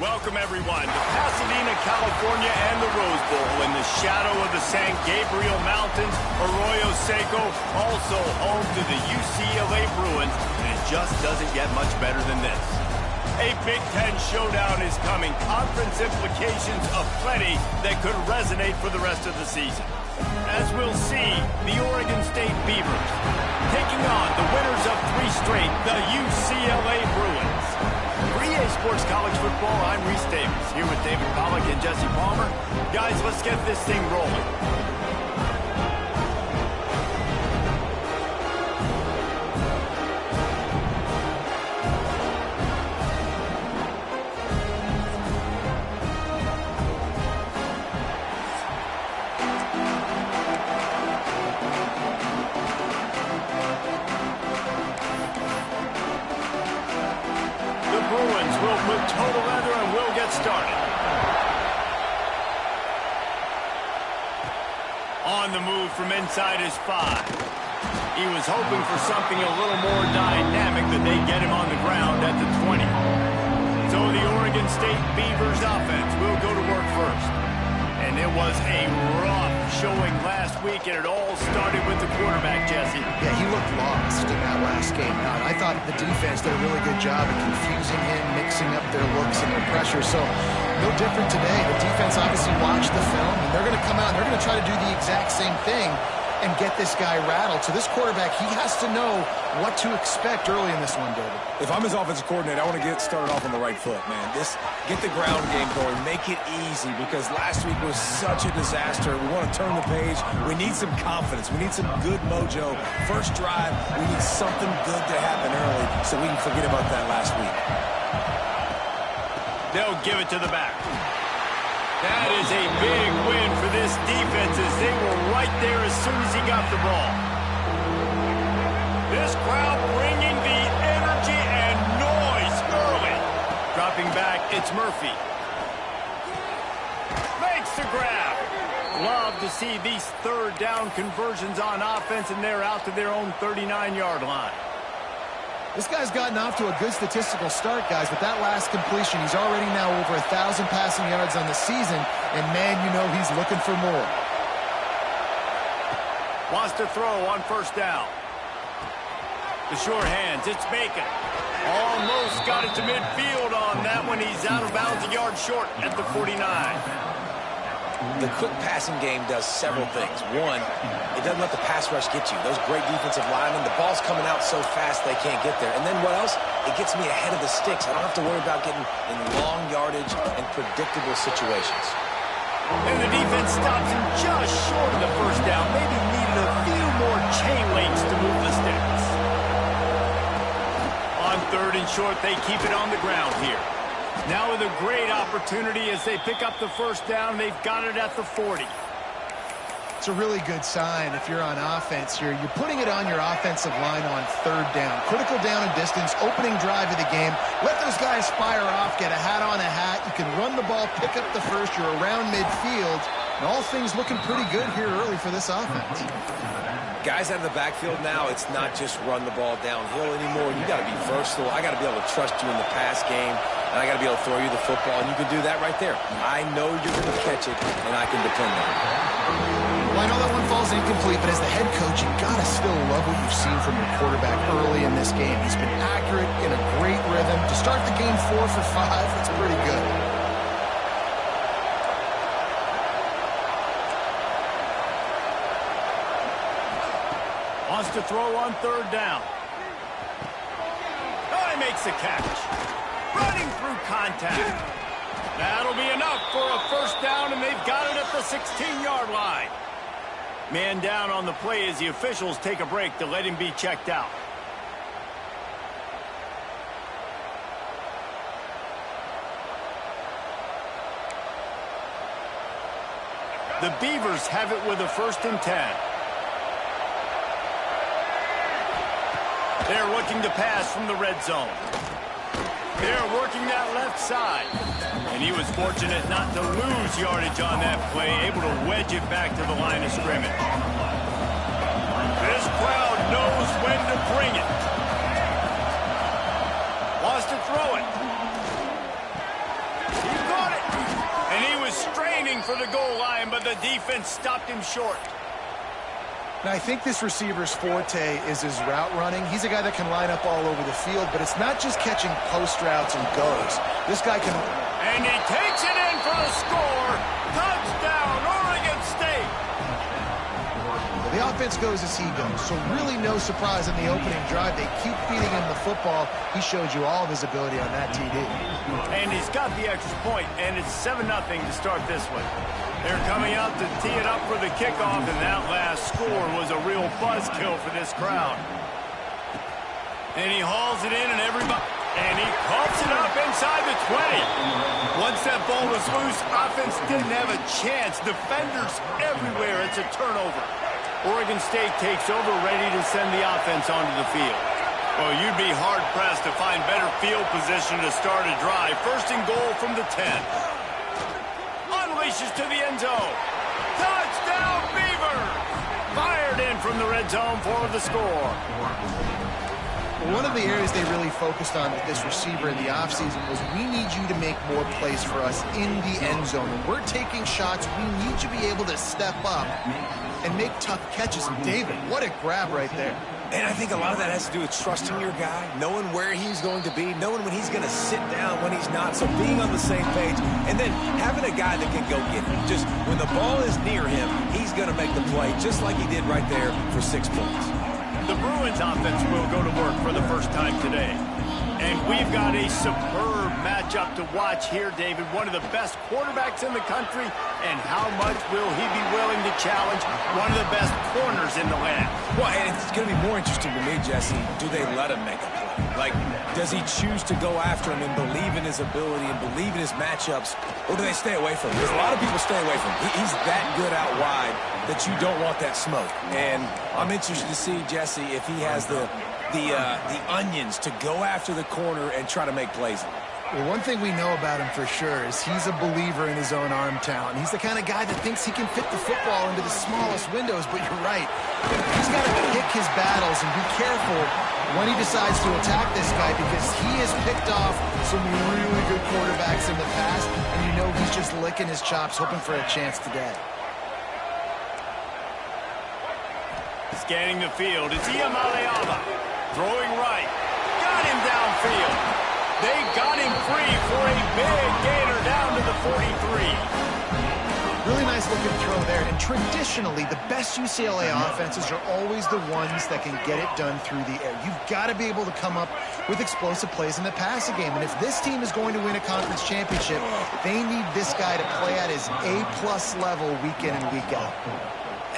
Welcome, everyone, to Pasadena, California, and the Rose Bowl in the shadow of the San Gabriel Mountains. Arroyo Seco, also home to the UCLA Bruins, and it just doesn't get much better than this. A Big Ten showdown is coming. Conference implications aplenty that could resonate for the rest of the season. As we'll see, the Oregon State Beavers taking on the winners of 3 straight, the UCLA Bruins. For EA Sports College Football, I'm Reese Davis, here with David Pollack and Jesse Palmer. Guys, let's get this thing rolling. Bruins will put total leather and we'll get started. On the move from inside his 5. He was hoping for something a little more dynamic, that they get him on the ground at the 20. So the Oregon State Beavers offense will go to work first. And it was a rough showing last week, and it all started with the quarterback, Jesse. Yeah, he looked lost in that last game. Now, I thought the defense did a really good job of confusing him, mixing up their looks and their pressure. So, no different today. The defense obviously watched the film, and they're going to come out and they're going to try to do the exact same thing and get this guy rattled. So this quarterback, he has to know what to expect early in this one, David. If I'm his offensive coordinator, I want to get started off on the right foot, man. Get the ground game going, make it easy, because last week was such a disaster. We want to turn the page. We need some confidence. We need some good mojo. First drive, we need something good to happen early so we can forget about that last week. They'll give it to the back. That is a big win for this defense, as they were right there as soon as he got the ball. This crowd bringing the energy and noise early. Dropping back, it's Murphy. Makes the grab. Love to see these third down conversions on offense, and they're out to their own 39-yard line. This guy's gotten off to a good statistical start, guys, but that last completion, he's already now over 1,000 passing yards on the season, and man, you know he's looking for more. Wants to throw on first down. The short hands, it's Bacon. Almost got it to midfield on that one. He's out of bounds, a yard short at the 49. The quick passing game does several things. One, it doesn't let the pass rush get you. Those great defensive linemen, the ball's coming out so fast they can't get there. And then what else? It gets me ahead of the sticks. I don't have to worry about getting in long yardage and predictable situations. And the defense stops him just short of the first down. Maybe needed a few more chain links to move the sticks. On third and short, they keep it on the ground here. Now with a great opportunity as they pick up the first down. They've got it at the 40. It's a really good sign if you're on offense here. You're putting it on your offensive line on third down. Critical down and distance, opening drive of the game. Let those guys fire off, get a hat on a hat. You can run the ball, pick up the first. You're around midfield. And all things looking pretty good here early for this offense. Guys out of the backfield now, it's not just run the ball downhill anymore. You got to be versatile. I got to be able to trust you in the pass game, and I got to be able to throw you the football, and you can do that right there. I know you're going to catch it, and I can depend on it. Well, I know that one falls incomplete, but as the head coach, you got to still love what you've seen from your quarterback early in this game. He's been accurate, in a great rhythm. To start the game 4 for 5, that's pretty good. Wants to throw on third down. Oh, he makes the catch. Running through contact. That'll be enough for a first down, and they've got it at the 16-yard line. Man down on the play as the officials take a break to let him be checked out. The Beavers have it with a 1st and 10. They're looking to pass from the red zone. They're working that left side. And he was fortunate not to lose yardage on that play, able to wedge it back to the line of scrimmage. This crowd knows when to bring it. Wants to throw it. for the goal line, but the defense stopped him short. Now, I think this receiver's forte is his route running. He's a guy that can line up all over the field, but it's not just catching post routes and goes. This guy can... And he takes it in for the score. Touchdown, Oregon State. The offense goes as he goes, so really no surprise in the opening drive. They keep feeding him the football. He showed you all of his ability on that TD. And he's got the extra point, and it's 7-0 to start this one. They're coming out to tee it up for the kickoff, and that last score was a real buzzkill for this crowd. And he hauls it in, and he pumps it up inside the 20. Once that ball was loose, offense didn't have a chance. Defenders everywhere. It's a turnover. Oregon State takes over, ready to send the offense onto the field. Well, you'd be hard-pressed to find better field position to start a drive. First and goal from the 10. Unleashes to the end zone. Touchdown, Beavers! Fired in from the red zone for the score. One of the areas they really focused on with this receiver in the offseason was we need you to make more plays for us in the end zone. When we're taking shots, we need you to be able to step up and make tough catches. And David, what a grab right there. And I think a lot of that has to do with trusting your guy, knowing where he's going to be, knowing when he's going to sit down, when he's not. So being on the same page, and then having a guy that can go get him. Just when the ball is near him, he's going to make the play, just like he did right there for 6 points. The Bruins offense will go to work for the first time today. And we've got a superb matchup to watch here, David. One of the best quarterbacks in the country. And how much will he be willing to challenge one of the best corners in the land? Well, and it's going to be more interesting to me, Jesse. Do they let him make a play? Like, does he choose to go after him and believe in his ability and believe in his matchups? Or do they stay away from him? Because a lot of people stay away from him. He's that good out wide that you don't want that smoke. And I'm interested to see, Jesse, if he has the onions to go after the corner and try to make plays. Well, one thing we know about him for sure is he's a believer in his own arm talent. He's the kind of guy that thinks he can fit the football into the smallest windows, but you're right. He's got to pick his battles and be careful when he decides to attack this guy, because he has picked off some really good quarterbacks in the past, and you know he's just licking his chops, hoping for a chance today. Scanning the field, it's Iamaleava. Throwing right. Got him downfield. They got him free for a big gainer down to the 43. Really nice looking throw there. And traditionally, the best UCLA offenses are always the ones that can get it done through the air. You've got to be able to come up with explosive plays in the passing game. And if this team is going to win a conference championship, they need this guy to play at his A+ level week in and week out.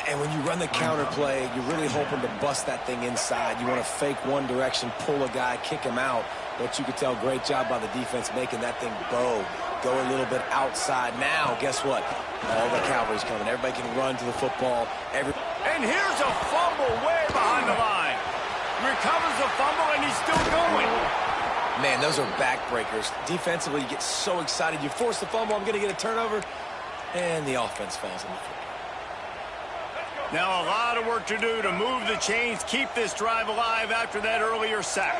And when you run the counter play, you're really hoping to bust that thing inside. You want to fake one direction, pull a guy, kick him out. But you could tell, great job by the defense making that thing bow, go a little bit outside. Now, guess what? All the cavalry's coming. Everybody can run to the football. And here's a fumble way behind the line. Recovers the fumble, and he's still going. Man, those are backbreakers. Defensively, you get so excited. You force the fumble, I'm going to get a turnover, and the offense falls on the floor. Now a lot of work to do to move the chains, keep this drive alive after that earlier sack.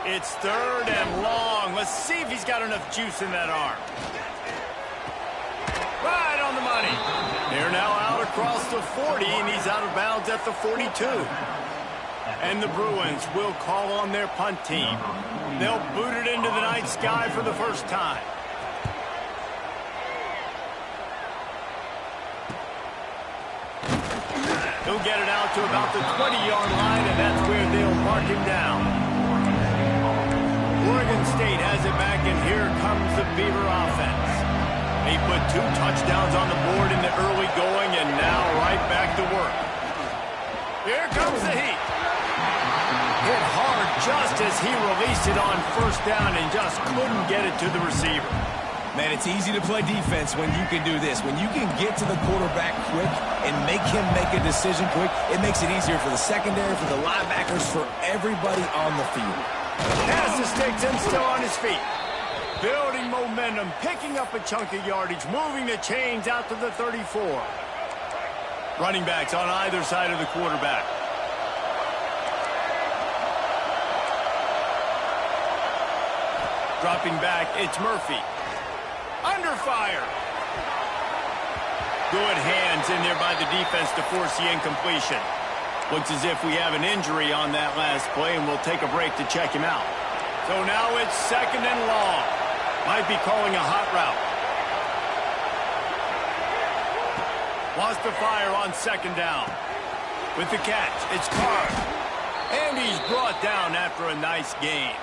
It's 3rd and long. Let's see if he's got enough juice in that arm. Right on the money. They're now out across the 40, and he's out of bounds at the 42. And the Bruins will call on their punt team. They'll boot it into the night sky for the first time. He'll get it out to about the 20-yard line, and that's where they'll mark him down. Oregon State has it back, and here comes the Beaver offense. They put 2 touchdowns on the board in the early going, and now right back to work. Here comes the heat. Hit hard just as he released it on 1st down and just couldn't get it to the receiver. Man, it's easy to play defense when you can do this. When you can get to the quarterback quick and make him make a decision quick, it makes it easier for the secondary, for the linebackers, for everybody on the field. Has the sticks and still on his feet. Building momentum, picking up a chunk of yardage, moving the chains out to the 34. Running backs on either side of the quarterback. Dropping back, it's Murphy. Under fire. Good hands in there by the defense to force the incompletion. Looks as if we have an injury on that last play, and we'll take a break to check him out. So now it's 2nd and long. Might be calling a hot route. Wants to fire on 2nd down. With the catch, it's Carr. And he's brought down after a nice gain.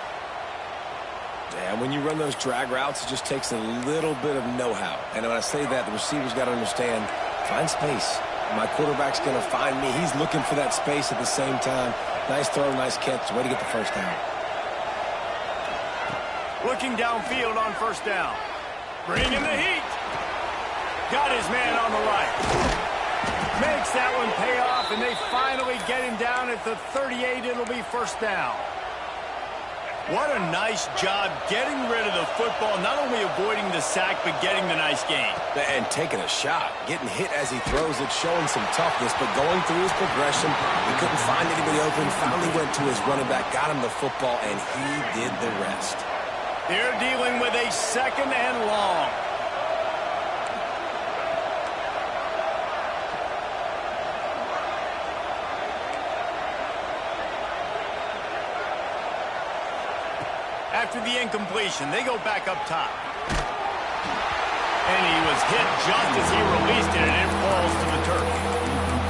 Yeah, when you run those drag routes, it just takes a little bit of know-how. And when I say that, the receiver's got to understand, find space. My quarterback's going to find me. He's looking for that space at the same time. Nice throw, nice catch. Way to get the first down. Looking downfield on 1st down. Bringing the heat. Got his man on the right. Makes that one pay off, and they finally get him down at the 38. It'll be 1st down. What a nice job getting rid of the football, not only avoiding the sack, but getting the nice gain. And taking a shot. Getting hit as he throws it, showing some toughness, but going through his progression, he couldn't find anybody open, finally went to his running back, got him the football, and he did the rest. They're dealing with a 2nd and long. After the incompletion, they go back up top. And he was hit just as he released it, and it falls to the turf.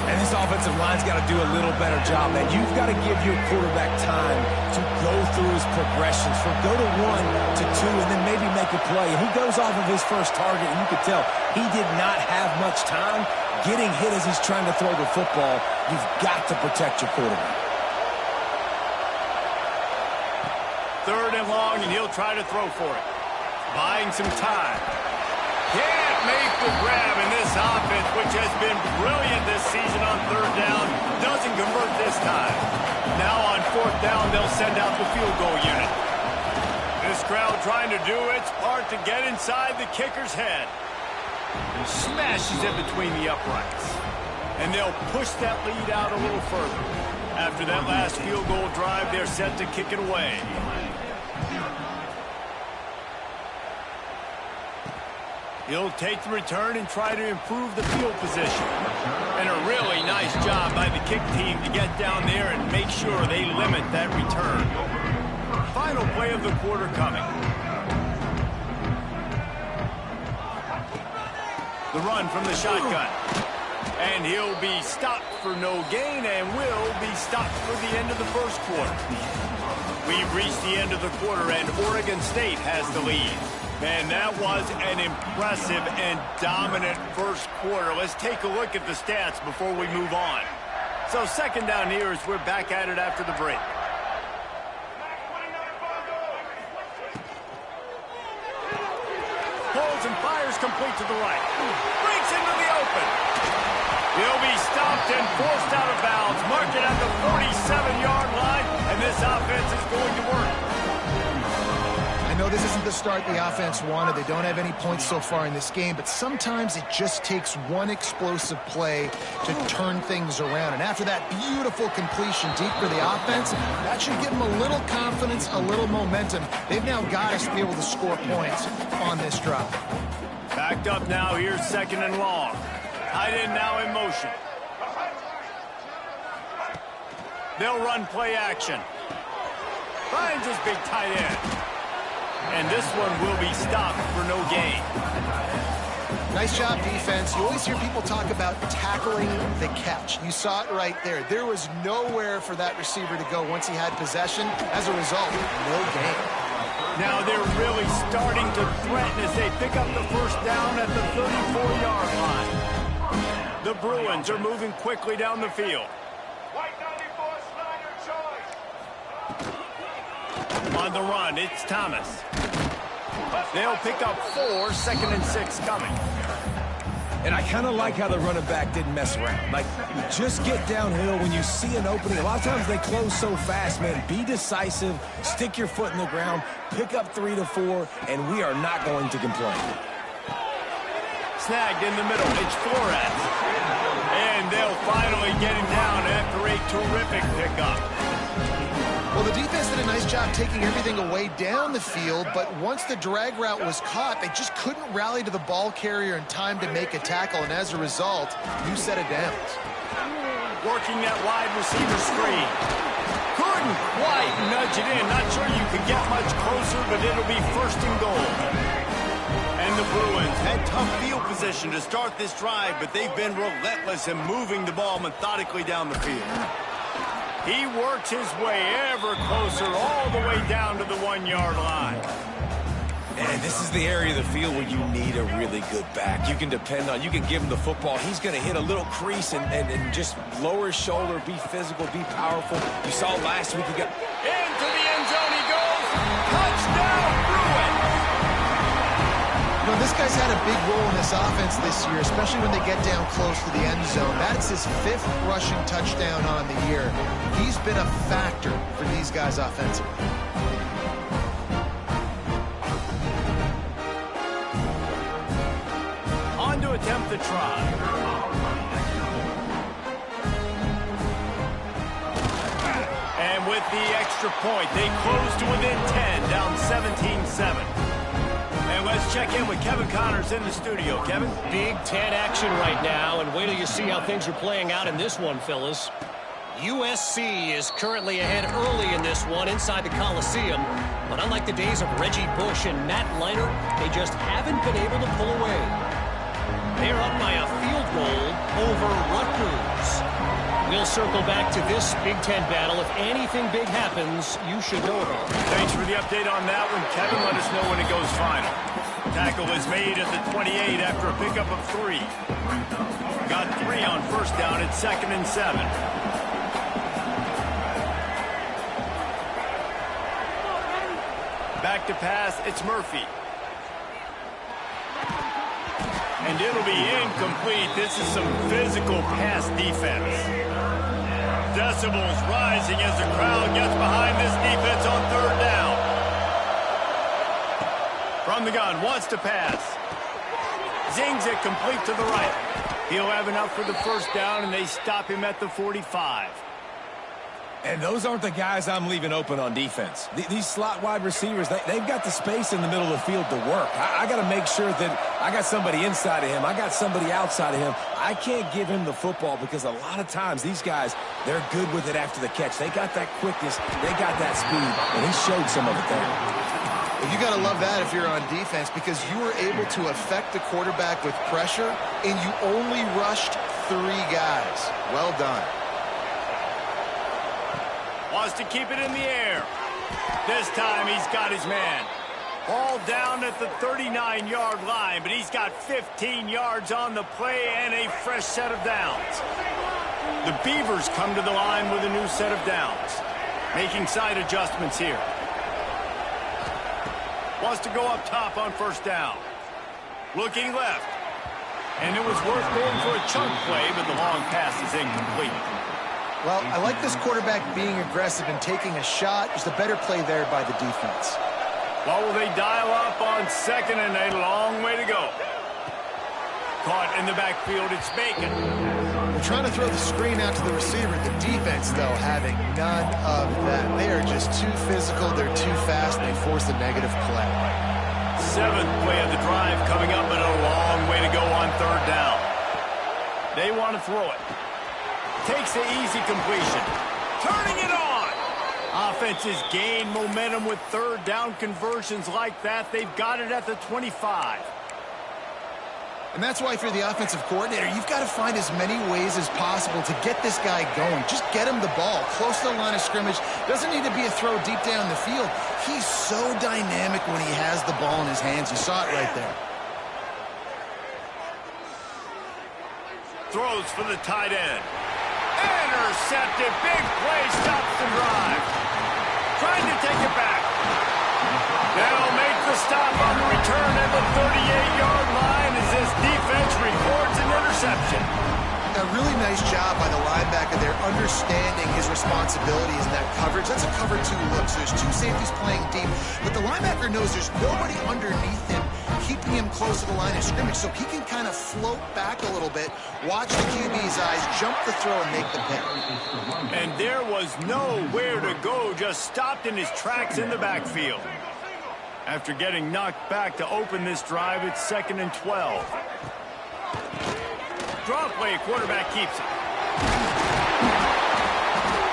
And this offensive line's got to do a little better job, man. You've got to give your quarterback time to go through his progressions. From go to 1 to 2, and then maybe make a play. And he goes off of his first target, and you could tell he did not have much time getting hit as he's trying to throw the football. You've got to protect your quarterback. 3rd and long, and he'll try to throw for it. Buying some time. Can't make the grab, and this offense, which has been brilliant this season on 3rd down, doesn't convert this time. Now on 4th down, they'll send out the field goal unit. This crowd trying to do its part to get inside the kicker's head. And smashes it between the uprights. And they'll push that lead out a little further. After that last field goal drive, they're set to kick it away. He'll take the return and try to improve the field position. And a really nice job by the kick team to get down there and make sure they limit that return. Final play of the quarter coming. The run from the shotgun. And he'll be stopped for no gain and will be stopped for the end of the 1st quarter. We've reached the end of the quarter, and Oregon State has the lead. Man, that was an impressive and dominant 1st quarter. Let's take a look at the stats before we move on. So 2nd down here as we're back at it after the break. Pulls and fires complete to the right. Breaks into the open. He'll be stopped and forced out of bounds. Mark it at the 47-yard line, and this offense is going to work. I know this isn't the start the offense wanted. They don't have any points so far in this game, but sometimes it just takes one explosive play to turn things around. And after that beautiful completion deep for the offense, that should give them a little confidence, a little momentum. They've now got to be able to score points on this drive. Backed up now. Here's 2nd and long. Tight end now in motion. They'll run play action. Finds his big tight end. And this one will be stopped for no gain. Nice job, defense. You always hear people talk about tackling the catch. You saw it right there. There was nowhere for that receiver to go once he had possession. As a result, no gain. Now they're really starting to threaten as they pick up the 1st down at the 34-yard line. The Bruins are moving quickly down the field. On the run, it's Thomas. They'll pick up 4, 2nd and 6 coming. And I kind of like how the running back didn't mess around. Like, just get downhill when you see an opening. A lot of times they close so fast, man. Be decisive, stick your foot in the ground, pick up 3 to 4, and we are not going to complain. Snagged in the middle, it's Flores. And they'll finally get him down after a terrific pickup. Well, the defense did a nice job taking everything away down the field, but once the drag route was caught, they just couldn't rally to the ball carrier in time to make a tackle, and as a result, new set of downs. Working that wide receiver screen. Couldn't quite nudge it in. Not sure you could get much closer, but it'll be first and goal. And the Bruins had tough field position to start this drive, but they've been relentless in moving the ball methodically down the field. He works his way ever closer all the way down to the 1-yard line. And this is the area of the field where you need a really good back. You can depend on, you can give him the football. He's going to hit a little crease and just lower his shoulder, be physical, be powerful. You saw last week he got... Into the end zone he goes. Touchdown, Bruins! You know, this guy's had a big role in this offense this year, especially when they get down close to the end zone. That's his 5th rushing touchdown on the year. He's been a factor for these guys offensively. On to attempt the try. And with the extra point, they close to within 10, down 17-7. And let's check in with Kevin Connors in the studio. Kevin? Big Ten action right now, and wait till you see how things are playing out in this one, fellas. USC is currently ahead early in this one inside the Coliseum, but unlike the days of Reggie Bush and Matt Leinart, they just haven't been able to pull away. They're up by a field goal over Rutgers. We'll circle back to this Big Ten battle. If anything big happens, you should know about it. Thanks for the update on that one, Kevin. Let us know when it goes final. Tackle is made at the 28 after a pickup of 3. Got 3 on first down at 2nd and 7. Back to pass, it's Murphy. And it'll be incomplete. This is some physical pass defense. Decibels rising as the crowd gets behind this defense on 3rd down. From the gun, wants to pass. Zings it complete to the right. He'll have enough for the first down, and they stop him at the 45. And those aren't the guys I'm leaving open on defense. These slot wide receivers, they've got the space in the middle of the field to work. I got to make sure that I got somebody inside of him. I got somebody outside of him. I can't give him the football because a lot of times these guys, they're good with it after the catch. They got that quickness. They got that speed, and he showed some of it there. Well, you got to love that if you're on defense because you were able to affect the quarterback with pressure, and you only rushed 3 guys. Well done. Wants to keep it in the air. This time he's got his man. Ball down at the 39-yard line, but he's got 15 yards on the play and a fresh set of downs. The Beavers come to the line with a new set of downs. Making side adjustments here. Wants to go up top on first down. Looking left. And it was worth going for a chunk play, but the long pass is incomplete. Well, I like this quarterback being aggressive and taking a shot. Just a better play there by the defense. Well, will they dial up on 2nd and a long way to go? Caught in the backfield, it's Bacon. They're trying to throw the screen out to the receiver. The defense, though, having none of that. They are just too physical. They're too fast. They force a negative play. 7th play of the drive coming up, but a long way to go on 3rd down. They want to throw it. Takes the easy completion. Turning it on. Offenses gain momentum with 3rd down conversions like that. They've got it at the 25. And that's why if you're the offensive coordinator, you've got to find as many ways as possible to get this guy going. Just get him the ball close to the line of scrimmage. Doesn't need to be a throw deep down the field. He's so dynamic when he has the ball in his hands. You saw it right there. Throws for the tight end. Intercepted. Big play. Stops the drive. Trying to take it back. They'll make the stop on the return at the 38-yard line as this defense records an interception. A really nice job by the linebacker there, understanding his responsibilities in that coverage. That's a cover 2 look, so there's 2 safeties playing deep. But the linebacker knows there's nobody underneath him keeping him close to the line of scrimmage so he can kind of float back a little bit, watch the QB's eyes, jump the throw, and make the pick. And there was nowhere to go, just stopped in his tracks in the backfield. After getting knocked back to open this drive, it's 2nd and 12. Draw play, quarterback keeps it.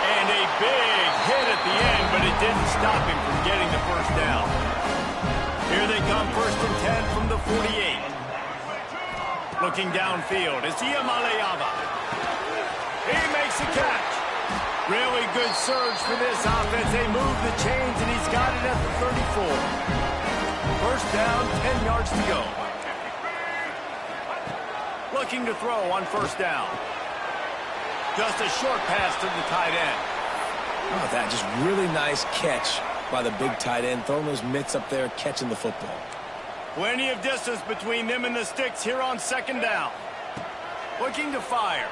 And a big hit at the end, but it didn't stop him from getting the first down. Here they come, 1st and 10 from the 48. Looking downfield, it's Iamaleava. He makes a catch. Really good surge for this offense. They move the chains, and he's got it at the 34. First down, 10 yards to go. Looking to throw on 1st down. Just a short pass to the tight end. Oh, that just really nice catch by the big tight end, throwing those mitts up there, catching the football. Plenty of distance between them and the sticks here on 2nd down. Looking to fire.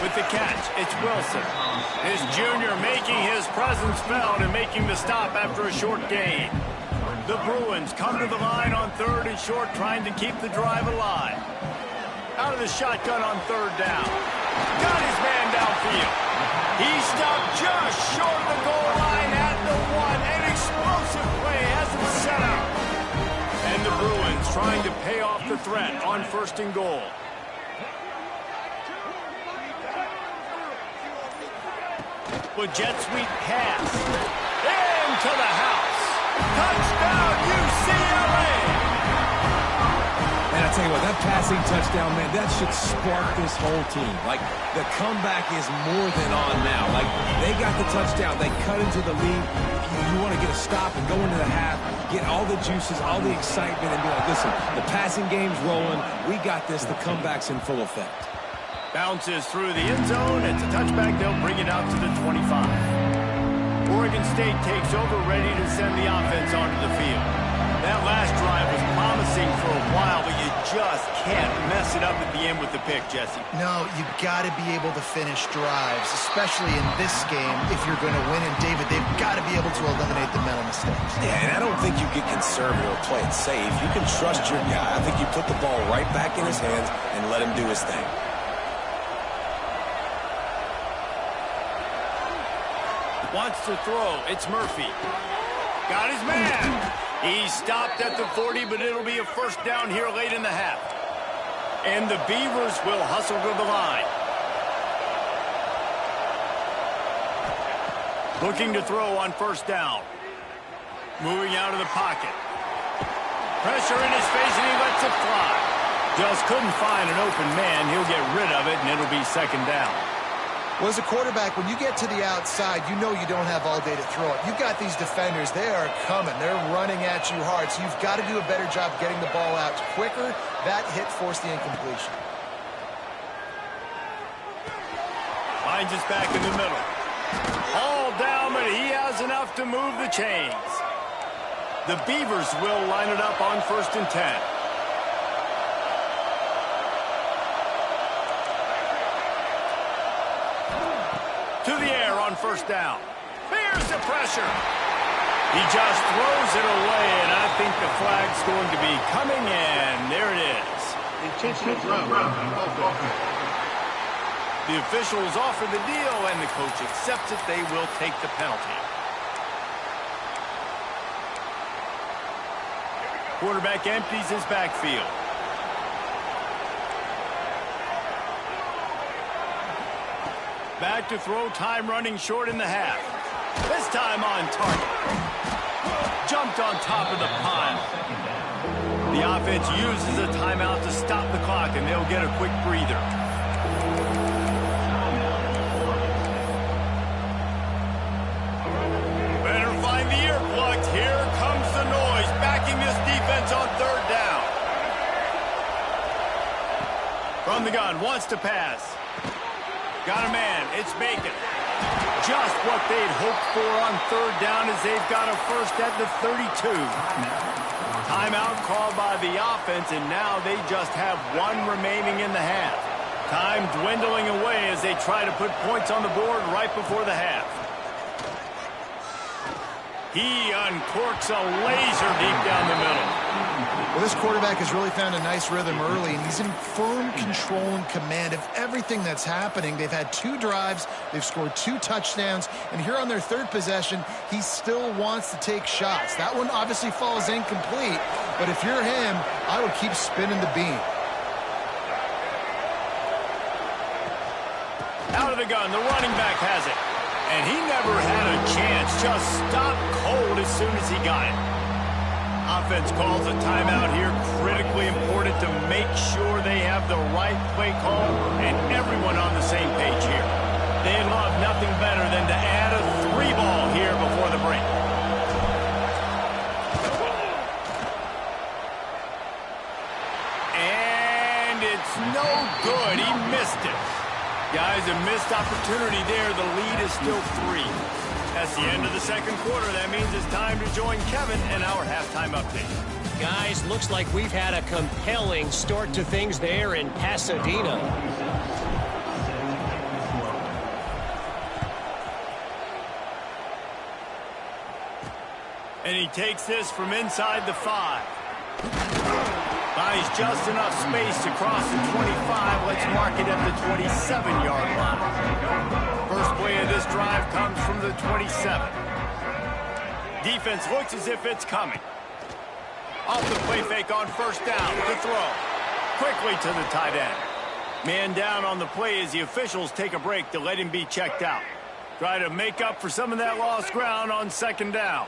With the catch, it's Wilson. His junior making his presence felt and making the stop after a short gain. The Bruins come to the line on 3rd and short, trying to keep the drive alive. Out of the shotgun on 3rd down. Got his man downfield. He stopped just short of the goal line at the 1. An explosive play has him set up. And the Bruins trying to pay off the threat on 1st and goal. With jet sweep pass. Into the house. Touchdown, UCLA! And I tell you what, that passing touchdown, man, that should spark this whole team. Like, the comeback is more than on now. Like, they got the touchdown. They cut into the lead. You want to get a stop and go into the half, get all the juices, all the excitement, and be like, listen, the passing game's rolling. We got this. The comeback's in full effect. Bounces through the end zone. It's a touchback. They'll bring it out to the 25. Oregon State takes over, ready to send the offense onto the field. That last drive was promising for a while, but you just can't mess it up at the end with the pick, Jesse. No, you've got to be able to finish drives, especially in this game if you're going to win. And, David, they've got to be able to eliminate the mental mistakes. Yeah, and I don't think you get conservative or play it safe. You can trust your guy. I think you put the ball right back in his hands and let him do his thing. Wants to throw. It's Murphy. Got his man. He stopped at the 40, but it'll be a 1st down here late in the half. And the Beavers will hustle to the line. Looking to throw on 1st down. Moving out of the pocket. Pressure in his face, and he lets it fly. Just couldn't find an open man. He'll get rid of it, and it'll be 2nd down. Well, as a quarterback, when you get to the outside, you know you don't have all day to throw it. You've got these defenders. They are coming. They're running at you hard. So you've got to do a better job getting the ball out quicker. That hit forced the incompletion. Finds us back in the middle. All down, but he has enough to move the chains. The Beavers will line it up on 1st and 10. To the air on 1st down. Here's the pressure. He just throws it away, and I think the flag's going to be coming in. There it is. Intentional throw. The officials offer the deal, and the coach accepts it. They will take the penalty. Quarterback empties his backfield. Back to throw, time running short in the half. This time on target. Jumped on top of the pile. The offense uses a timeout to stop the clock, and they'll get a quick breather. Better find the earplugs. Here comes the noise, backing this defense on 3rd down. From the gun, wants to pass. Got a man. It's Bacon. Just what they'd hoped for on 3rd down as they've got a 1st at the 32. Timeout called by the offense, and now they just have 1 remaining in the half. Time dwindling away as they try to put points on the board right before the half. He uncorks a laser deep down the middle. this quarterback has really found a nice rhythm early, and he's in firm control and command of everything that's happening. They've had 2 drives, they've scored 2 touchdowns, and here on their 3rd possession, he still wants to take shots. That one obviously falls incomplete, but if you're him, I would keep spinning the beam. Out of the gun, the running back has it. And he never had a chance, just stopped cold as soon as he got it. Offense calls a timeout here, critically important to make sure they have the right play call and everyone on the same page here. They'd love nothing better than to add a 3-ball here before the break. And it's no good. He missed it. Guys, a missed opportunity there. The lead is still 3. That's the end of the 2nd quarter. That means it's time to join Kevin in our halftime update. Guys, looks like we've had a compelling start to things there in Pasadena. And he takes this from inside the 5. Buys just enough space to cross the 25. Let's mark it at the 27-yard line. First play of this drive comes from the 27. Defense looks as if it's coming. Off the play fake on first down to throw. Quickly to the tight end. Man down on the play as the officials take a break to let him be checked out. Try to make up for some of that lost ground on 2nd down.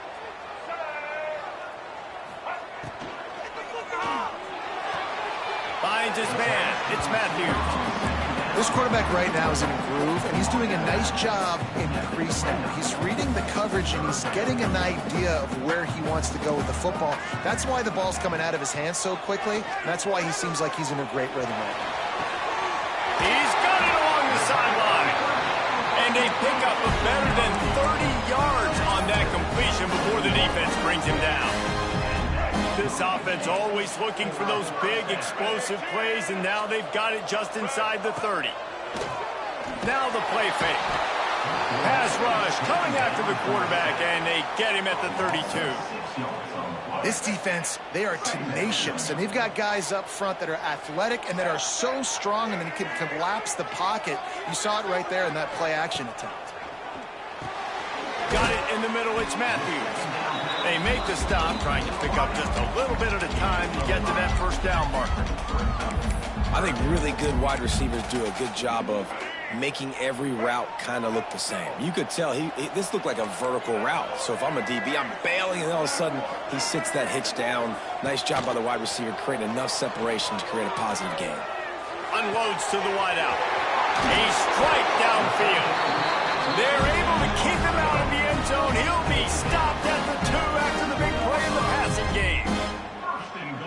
Finds his man. It's Matthews. This quarterback right now is in a groove, and he's doing a nice job increasing it. He's reading the coverage, and he's getting an idea of where he wants to go with the football. That's why the ball's coming out of his hands so quickly. And that's why he seems like he's in a great rhythm right now. He's got it along the sideline. And they pick up a better than 30 yards on that completion before the defense brings him down. This offense always looking for those big, explosive plays, and now they've got it just inside the 30. Now the play fake. Pass rush coming after the quarterback, and they get him at the 32. This defense, they are tenacious, and they've got guys up front that are athletic and that are so strong and then can collapse the pocket. You saw it right there in that play-action attempt. Got it in the middle. It's Matthews. They make the stop, trying to pick up just a little bit at a time to get to that first down marker. I think really good wide receivers do a good job of making every route kind of look the same. You could tell this looked like a vertical route. So if I'm a DB, I'm bailing, and all of a sudden he sits that hitch down. Nice job by the wide receiver creating enough separation to create a positive gain. Unloads to the wideout. A strike downfield. They're able to keep him out of the end zone. He'll be stopped at the 2 after the big play in the passing game.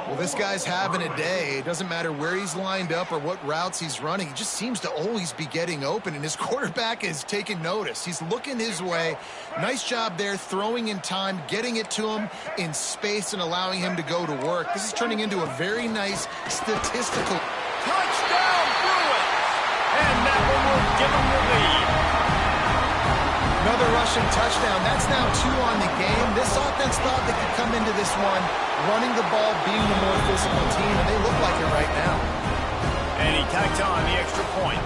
Well, this guy's having a day. It doesn't matter where he's lined up or what routes he's running. He just seems to always be getting open, and his quarterback is taking notice. He's looking his way. Nice job there, throwing in time, getting it to him in space and allowing him to go to work. This is turning into a very nice statistical. Touchdown, Bruins! And that one will give them the lead. Another rushing touchdown. That's now 2 on the game. This offense thought they could come into this one running the ball, being the more physical team, and they look like it right now. And he tacks on the extra point.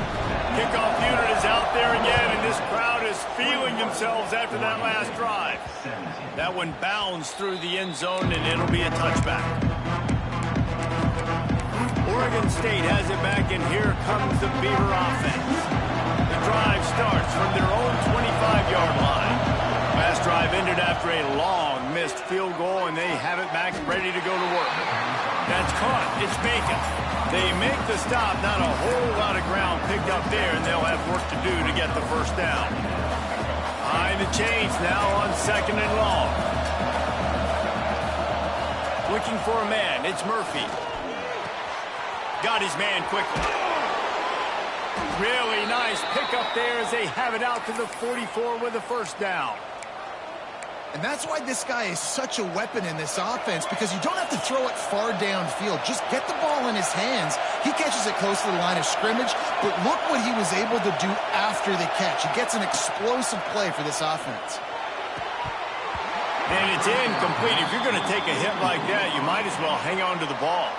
Kickoff unit is out there again, and this crowd is feeling themselves after that last drive. That one bounds through the end zone, and it'll be a touchback. Oregon State has it back, and here comes the Beaver offense. The drive starts from their own 25-yard line. Last drive ended after a long missed field goal, and they have it back ready to go to work. That's caught. It's Bacon. They make the stop. Not a whole lot of ground picked up there, and they'll have work to do to get the first down. Behind the chains now on 2nd and long. Looking for a man. It's Murphy. Got his man quickly. Really nice pickup there as they have it out to the 44 with a first down. And that's why this guy is such a weapon in this offense, because you don't have to throw it far downfield. Just get the ball in his hands. He catches it close to the line of scrimmage, but look what he was able to do after the catch. He gets an explosive play for this offense. And it's incomplete. If you're going to take a hit like that, you might as well hang on to the ball.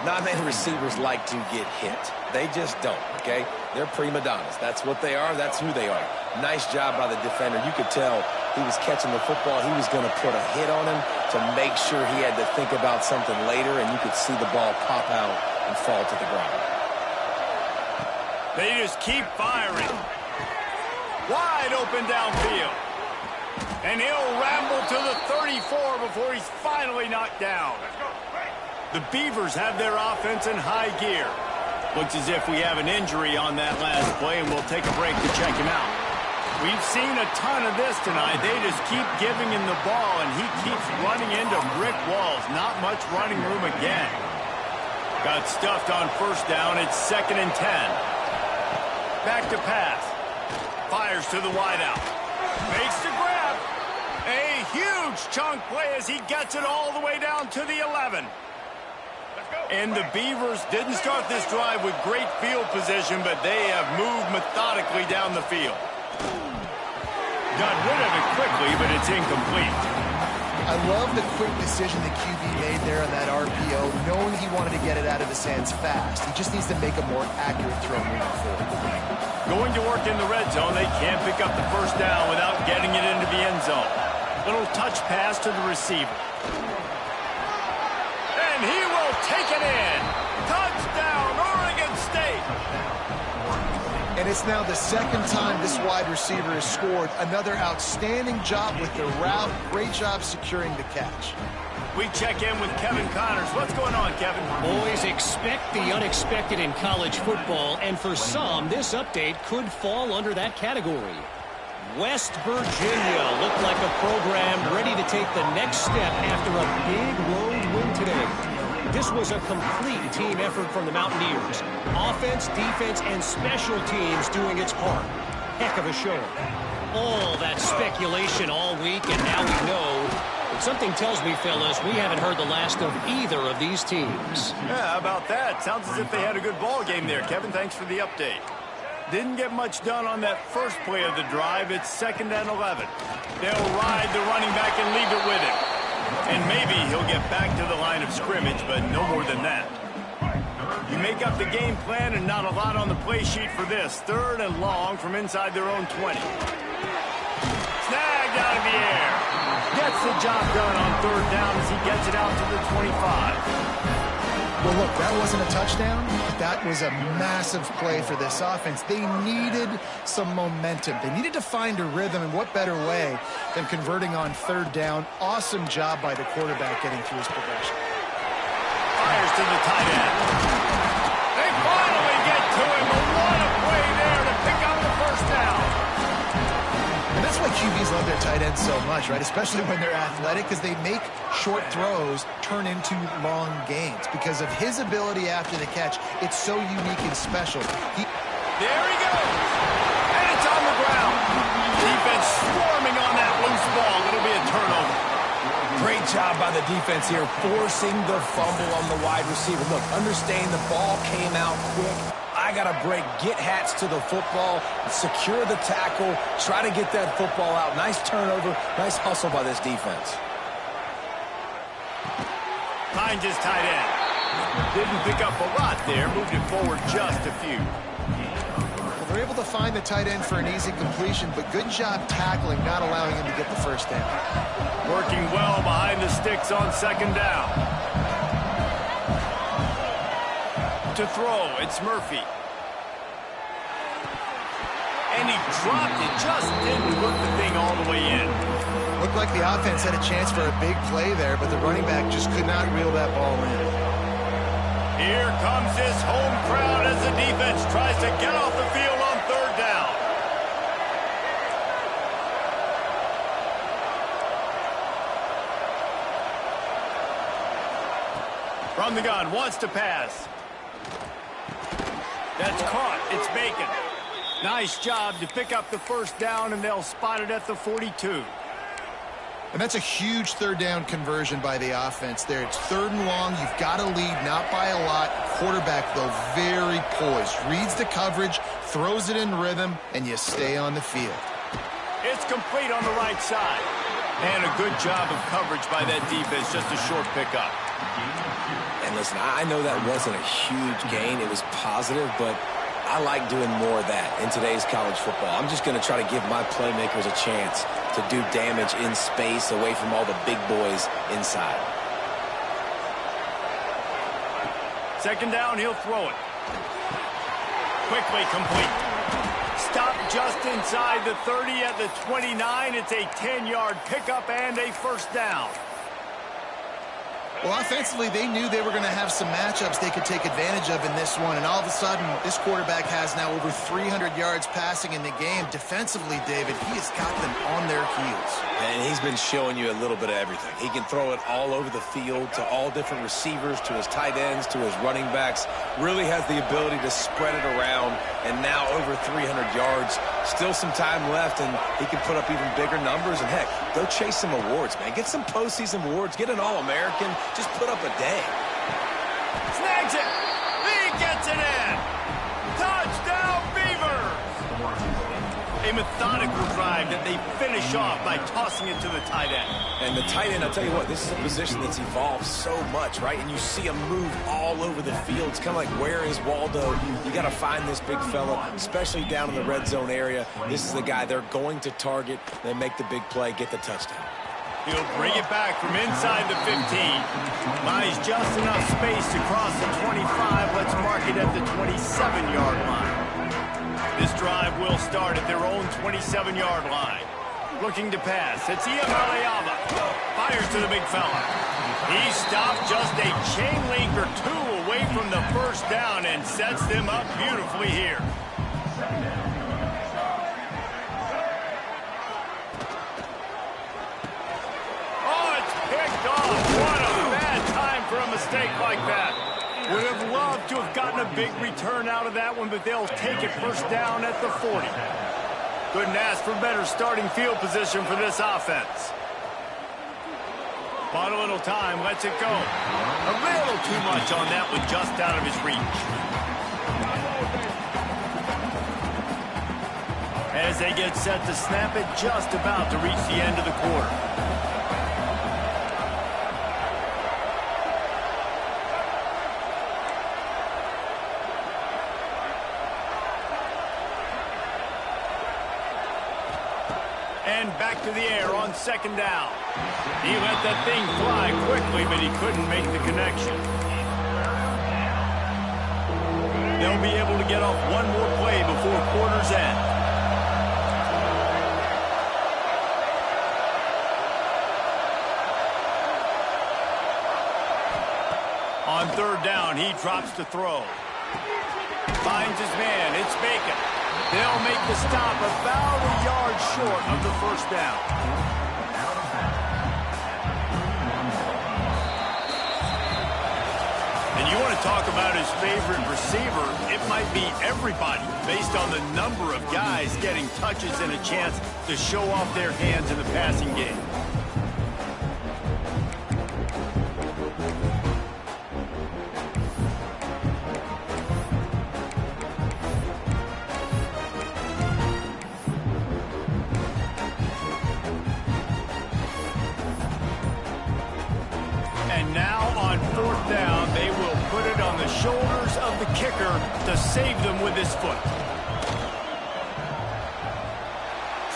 Not many receivers like to get hit. They just don't, okay? They're prima donnas. That's what they are. That's who they are. Nice job by the defender. You could tell he was catching the football. He was going to put a hit on him to make sure he had to think about something later, and you could see the ball pop out and fall to the ground. They just keep firing. Wide open downfield. And he'll ramble to the 34 before he's finally knocked down. The Beavers have their offense in high gear. Looks as if we have an injury on that last play, and we'll take a break to check him out. We've seen a ton of this tonight. They just keep giving him the ball, and he keeps running into brick walls. Not much running room again. Got stuffed on first down. It's 2nd and 10. Back to pass. Fires to the wideout. Makes the grab. A huge chunk play as he gets it all the way down to the 11. And the Beavers didn't start this drive with great field position, but they have moved methodically down the field. Got rid of it quickly, but it's incomplete. I love the quick decision the QB made there on that RPO, knowing he wanted to get it out of his hands fast. He just needs to make a more accurate throw moving forward. Going to work in the red zone, they can't pick up the first down without getting it into the end zone. Little touch pass to the receiver. And he will take it in. Touchdown, Oregon State. And it's now the second time this wide receiver has scored. Another outstanding job with the route. Great job securing the catch. We check in with Kevin Connors. What's going on, Kevin? Boys, expect the unexpected in college football, and for some, this update could fall under that category. West Virginia looked like a program ready to take the next step after a big road win today. This was a complete team effort from the Mountaineers. Offense, defense, and special teams doing its part. Heck of a show. All that speculation all week, and now we know. But something tells me, fellas, we haven't heard the last of either of these teams. Yeah, how about that? Sounds as if they had a good ball game there. Kevin, thanks for the update. Didn't get much done on that first play of the drive. It's 2nd and 11. They'll ride the running back and leave it with him. And maybe he'll get back to the line of scrimmage, but no more than that. You make up the game plan and not a lot on the play sheet for this. 3rd and long from inside their own 20. Snagged out of the air. Gets the job done on 3rd down as he gets it out to the 25. Well, look, that wasn't a touchdown, but that was a massive play for this offense. They needed some momentum. They needed to find a rhythm, and what better way than converting on 3rd down. Awesome job by the quarterback getting through his progression. Fires to the tight end. They finally get to him, but what a play there to pick up the first down. And that's why QBs love their tight ends so much, right? Especially when they're athletic, because they make short throws turn into long gains. Because of his ability after the catch, it's so unique and special. There he goes. And it's on the ground. Defense swarming on that loose ball. It'll be a turnover. Great job by the defense here, forcing the fumble on the wide receiver. Look, understand the ball came out quick. I got to break, get Hats to the football, secure the tackle, try to get that football out. Nice turnover, nice hustle by this defense. Finds his tight end. Didn't pick up a lot there, moved it forward just a few. Well, they're able to find the tight end for an easy completion, but good job tackling, not allowing him to get the first down. Working well behind the sticks on 2nd down. To throw, it's Murphy. And he dropped it, just didn't hook the thing all the way in. Looked like the offense had a chance for a big play there, but the running back just could not reel that ball in. Here comes this home crowd as the defense tries to get off the field on 3rd down. From the gun, wants to pass. That's caught. It's Bacon. Nice job to pick up the first down, and they'll spot it at the 42. And that's a huge 3rd down conversion by the offense there. It's 3rd and long. You've got to lead, not by a lot. Quarterback, though, very poised. Reads the coverage, throws it in rhythm, and you stay on the field. It's complete on the right side. And a good job of coverage by that defense, just a short pickup. And listen, I know that wasn't a huge gain. It was positive, but I like doing more of that in today's college football. I'm just going to try to give my playmakers a chance to do damage in space away from all the big boys inside. Second down, he'll throw it. Quickly complete. Stop just inside the 30 at the 29. It's a 10-yard pickup and a first down. Well, offensively, they knew they were going to have some matchups they could take advantage of in this one, and all of a sudden, this quarterback has now over 300 yards passing in the game. Defensively, David, he has got them on their heels. And he's been showing you a little bit of everything. He can throw it all over the field to all different receivers, to his tight ends, to his running backs. Really has the ability to spread it around, and now over 300 yards. Still some time left, and he can put up even bigger numbers. And, heck, go chase some awards, man. Get some postseason awards. Get an All-American. Just put up a day. Snags it. He gets it in. Touchdown, Beavers. A methodical drive that they finish off by tossing it to the tight end. And the tight end, I'll tell you what, this is a position that's evolved so much, right? And you see him move all over the field. It's kind of like, where is Waldo? You got to find this big fella, especially down in the red zone area. This is the guy they're going to target. They make the big play, get the touchdown. He'll bring it back from inside the 15. Buys just enough space to cross the 25. Let's mark it at the 27-yard line. This drive will start at their own 27-yard line. Looking to pass. It's Iamaleava. Fires to the big fella. He stopped just a chain link or two away from the first down and sets them up beautifully here. What a bad time for a mistake like that. Would have loved to have gotten a big return out of that one, but they'll take it first down at the 40. Couldn't ask for better starting field position for this offense. Bought a little time, lets it go. A little too much on that one, just out of his reach. As they get set to snap it, just about to reach the end of the quarter. And back to the air on second down. He let that thing fly quickly, but he couldn't make the connection. They'll be able to get off one more play before quarter's end. On third down, he drops to throw. Finds his man. It's Bacon. They'll make the stop about a yard short of the first down. And you want to talk about his favorite receiver, it might be everybody based on the number of guys getting touches and a chance to show off their hands in the passing game. Down, they will put it on the shoulders of the kicker to save them with his foot.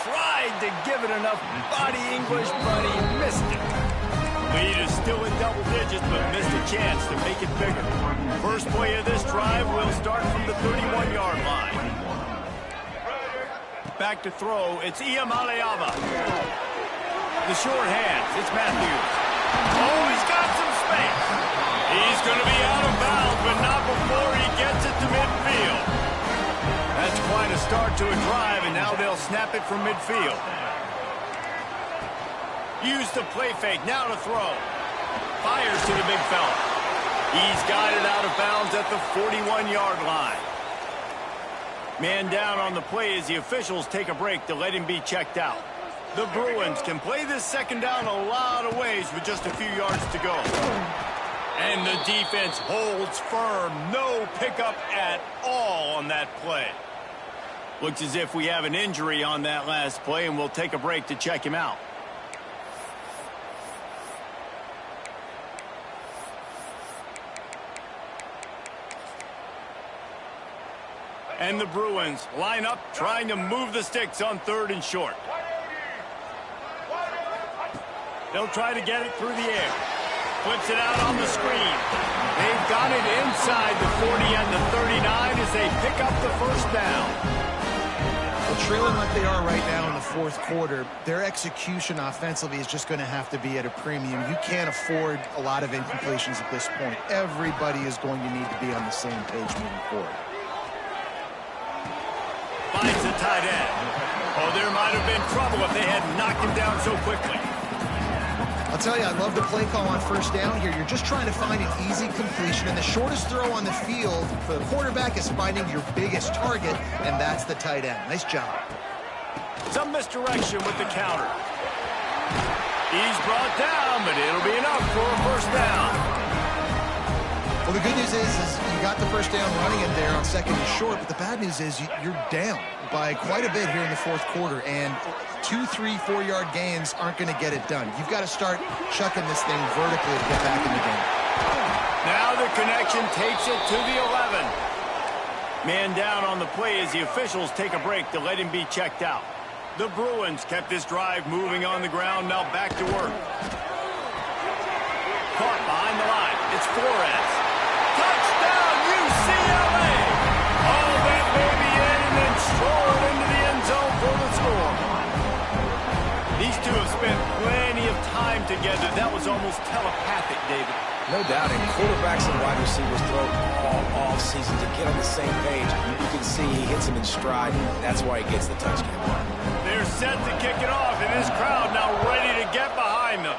Tried to give it enough body English, but he missed it. Lead is still in double digits, but missed a chance to make it bigger. First play of this drive will start from the 31-yard line. Back to throw, it's Iamaleava. The short hands, it's Matthews. Oh, he's got some space. He's going to be out of bounds, but not before he gets it to midfield. That's quite a start to a drive, and now they'll snap it from midfield. Use the play fake, now to throw. Fires to the big fella. He's got it out of bounds at the 41-yard line. Man down on the play as the officials take a break to let him be checked out. The Bruins can play this second down a lot of ways with just a few yards to go. And the defense holds firm. No pickup at all on that play. Looks as if we have an injury on that last play, and we'll take a break to check him out. And the Bruins line up trying to move the sticks on 3rd and short. They'll try to get it through the air. Flips it out on the screen. They've got it inside the 40 and the 39 as they pick up the first down. Well, trailing like they are right now in the 4th quarter, their execution offensively is just going to have to be at a premium. You can't afford a lot of incompletions at this point. Everybody is going to need to be on the same page moving forward. Finds the tight end. Oh, there might have been trouble if they had knocked him down so quickly. I'll tell you, I love the play call on 1st down here. You're just trying to find an easy completion, and the shortest throw on the field for the quarterback is finding your biggest target, and that's the tight end. Nice job. Some misdirection with the counter. He's brought down, but it'll be enough for a first down. Well, the good news is you got the first down running it there on 2nd and short, but the bad news is you're down by quite a bit here in the 4th quarter, and 2, 3, 4-yard gains aren't going to get it done. You've got to start chucking this thing vertically to get back in the game. Now the connection takes it to the 11. Man down on the play as the officials take a break to let him be checked out. The Bruins kept this drive moving on the ground, now back to work. Caught behind the line. It's Flores. Touchdown, UCLA! Oh, that baby in and then strolled into the end zone for the score. These two have spent plenty of time together. That was almost telepathic, David. No doubt, and quarterbacks and wide receivers throw all off-season to get on the same page. You can see he hits him in stride. That's why he gets the touchdown. They're set to kick it off, and this crowd now ready to get behind them.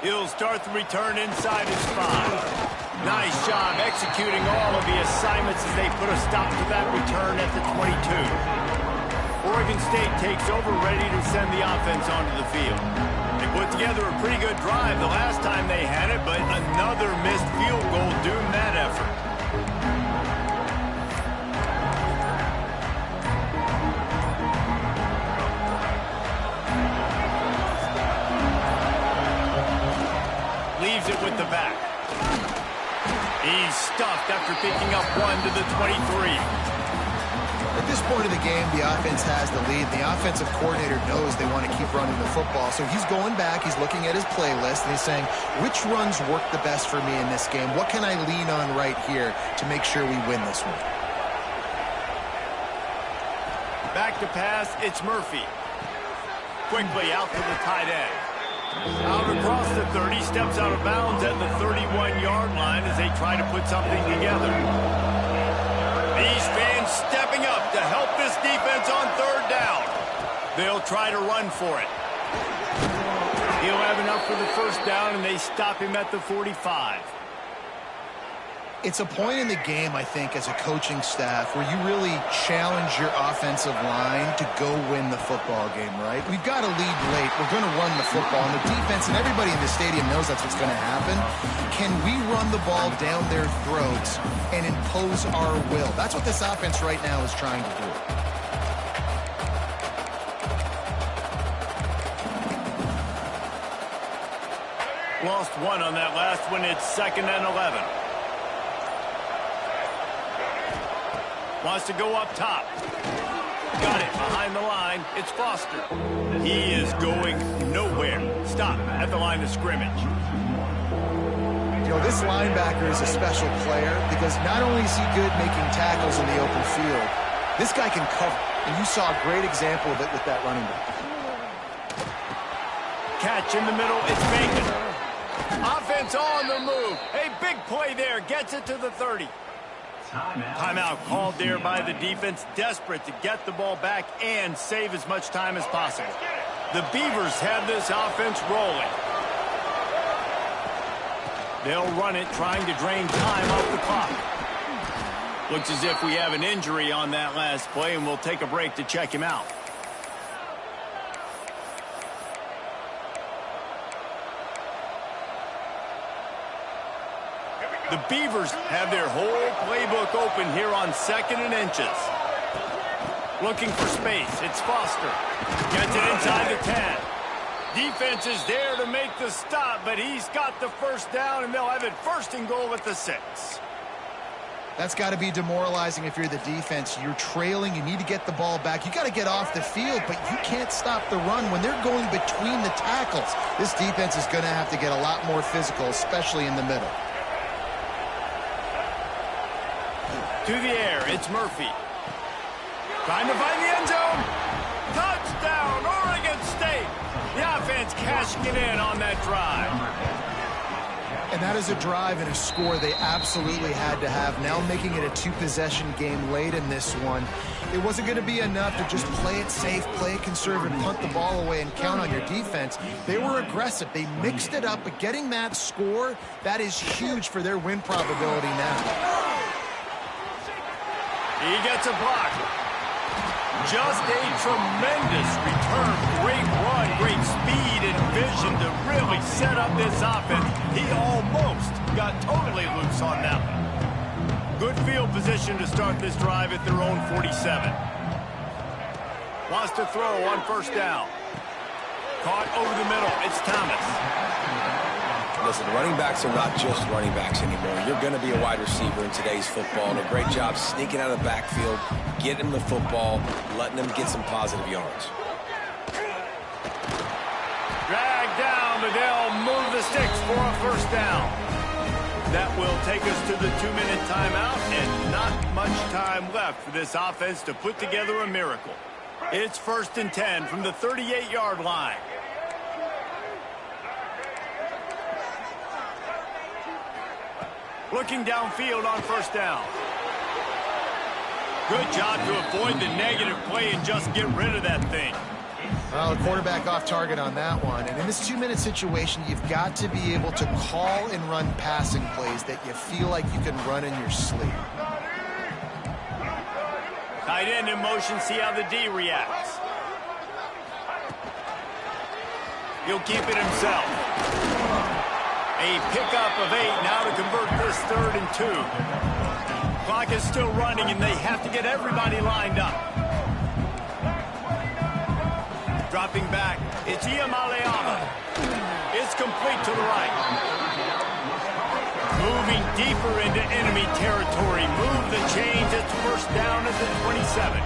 He'll start the return inside his 5. Nice job executing all of the assignments as they put a stop to that return at the 22. Oregon State takes over, ready to send the offense onto the field. They put together a pretty good drive the last time they had it, but another missed field goal doomed that effort. Leaves it with the back. He's stuffed after picking up 1 to the 23. At this point of the game, the offense has the lead. The offensive coordinator knows they want to keep running the football. So he's going back, he's looking at his playlist, and he's saying, which runs work the best for me in this game? What can I lean on right here to make sure we win this one? Back to pass, it's Murphy. Quickly out to the tight end. Out across the 30, steps out of bounds at the 31-yard line as they try to put something together. These fans stepping up to help this defense on 3rd down. They'll try to run for it. He'll have enough for the first down, and they stop him at the 45. It's a point in the game, I think, as a coaching staff where you really challenge your offensive line to go win the football game, right? We've got to lead late. We're going to run the football. And the defense and everybody in the stadium knows that's what's going to happen. Can we run the ball down their throats and impose our will? That's what this offense right now is trying to do. Lost 1 on that last one. It's 2nd and 11. Wants to go up top. Got it behind the line. It's Foster. He is going nowhere. Stop at the line of scrimmage. You know, this linebacker is a special player because not only is he good making tackles in the open field, this guy can cover. And you saw a great example of it with that running back. Catch in the middle. It's Bacon. Offense on the move. A big play there. Gets it to the 30. Timeout called there by the defense, desperate to get the ball back and save as much time as possible. The Beavers have this offense rolling. They'll run it, trying to drain time off the clock. Looks as if we have an injury on that last play, and we'll take a break to check him out. The Beavers have their whole playbook open here on 2nd and inches. Looking for space. It's Foster. Gets it inside the 10. Defense is there to make the stop, but he's got the first down, and they'll have it 1st and goal at the 6. That's got to be demoralizing if you're the defense. You're trailing. You need to get the ball back. You got to get off the field, but you can't stop the run when they're going between the tackles. This defense is going to have to get a lot more physical, especially in the middle. To the air, it's Murphy. Trying to find the end zone. Touchdown, Oregon State. The offense cashing it in on that drive. And that is a drive and a score they absolutely had to have. Now making it a two-possession game late in this one. It wasn't going to be enough to just play it safe, play it conservative, punt the ball away, and count on your defense. They were aggressive. They mixed it up, but getting that score, that is huge for their win probability now. He gets a block. Just a tremendous return. Great run, great speed and vision to really set up this offense. He almost got totally loose on that one. Good field position to start this drive at their own 47. Wants to throw on first down. Caught over the middle. It's Thomas. Listen, running backs are not just running backs anymore. You're going to be a wide receiver in today's football, and a great job sneaking out of the backfield, getting him the football, letting him get some positive yards. Drag down, but they'll move the sticks for a first down. That will take us to the 2-minute timeout, and not much time left for this offense to put together a miracle. It's 1st and 10 from the 38-yard line. Looking downfield on first down. Good job to avoid the negative play and just get rid of that thing. Well, the quarterback off target on that one. And in this 2-minute situation, you've got to be able to call and run passing plays that you feel like you can run in your sleep. Tight end in motion, see how the D reacts. He'll keep it himself. A pickup of 8 now to convert this 3rd and 2. Clock is still running, and they have to get everybody lined up. Dropping back, it's Iamaleava. It's complete to the right. Moving deeper into enemy territory. Move the chains. It's first down at the 27.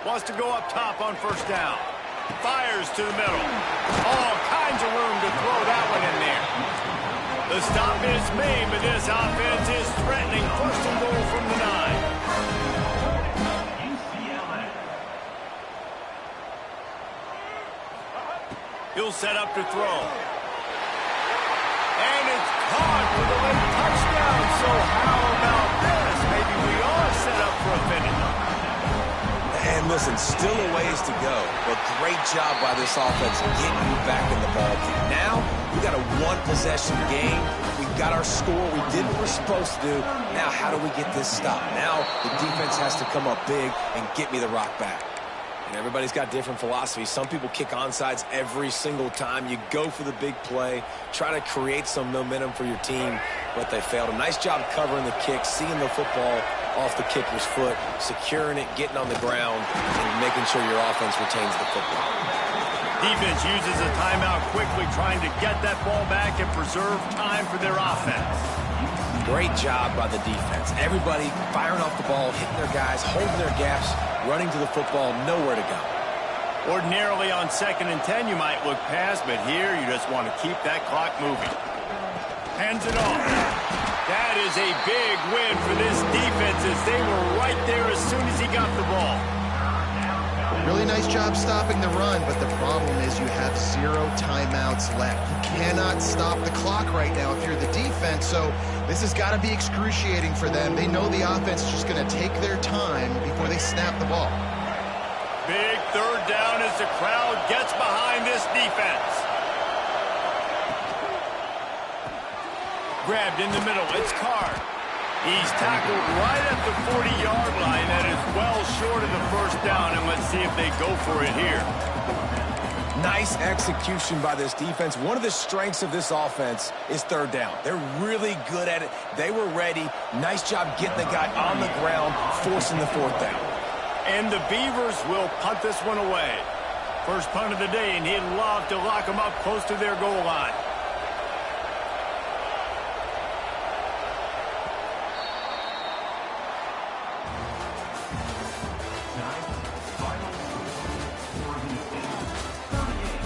Wants to go up top on first down. Fires to the middle. All kinds of room to throw that one in there. The stop is made, but this offense is threatening. 1st and goal from the 9. UCLA. He'll set up to throw. And it's caught with a late touchdown. So how about this? Maybe we are set up for a finish. And listen, still a ways to go, but great job by this offense getting you back in the ball game. Now, we got a one-possession game. We got our score. We did what we're supposed to do. Now, how do we get this stopped? Now, the defense has to come up big and get me the rock back. And everybody's got different philosophies. Some people kick onside every single time. You go for the big play, try to create some momentum for your team, but they failed. A nice job covering the kick, seeing the football off the kicker's foot, securing it, getting on the ground, and making sure your offense retains the football. Defense uses a timeout quickly, trying to get that ball back and preserve time for their offense. Great job by the defense. Everybody firing off the ball, hitting their guys, holding their gaps, running to the football, nowhere to go. Ordinarily on 2nd and 10, you might look past, but here you just want to keep that clock moving. Hands it off. That is a big win for this defense as they were right there as soon as he got the ball. Really nice job stopping the run, but the problem is you have 0 timeouts left. You cannot stop the clock right now if you're the defense, so this has got to be excruciating for them. They know the offense is just going to take their time before they snap the ball. Big 3rd down as the crowd gets behind this defense. Grabbed in the middle, it's Card. He's tackled right at the 40-yard line. That is well short of the first down, and let's see if they go for it here. Nice execution by this defense. One of the strengths of this offense is 3rd down. They're really good at it. They were ready. Nice job getting the guy on the ground, forcing the 4th down. And the Beavers will punt this one away. First punt of the day, and he'd love to lock them up close to their goal line.